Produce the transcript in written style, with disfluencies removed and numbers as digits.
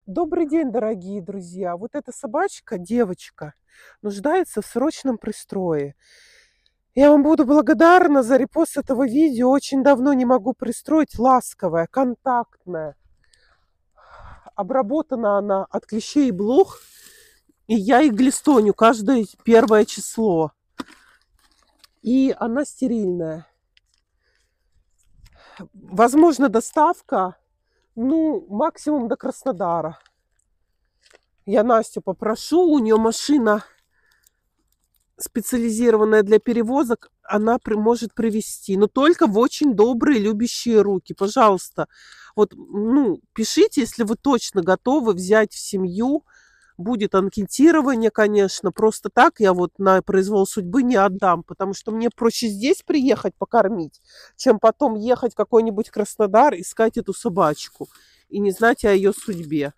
Добрый день, дорогие друзья. Вот эта собачка, девочка, нуждается в срочном пристрое. Я вам буду благодарна за репост этого видео. Очень давно не могу пристроить. Ласковая, контактная. Обработана она от клещей и блох. И я их глистоню каждое первое число. И она стерильная. Возможно, доставка, максимум до Краснодара. Я Настю попрошу, у нее машина специализированная для перевозок, она может привезти, но только в очень добрые, любящие руки. Пожалуйста, вот, пишите, если вы точно готовы взять в семью. Будет анкетирование, конечно. Просто так я вот на произвол судьбы не отдам, потому что мне проще здесь приехать покормить, чем потом ехать в какой-нибудь Краснодар, искать эту собачку и не знать о ее судьбе.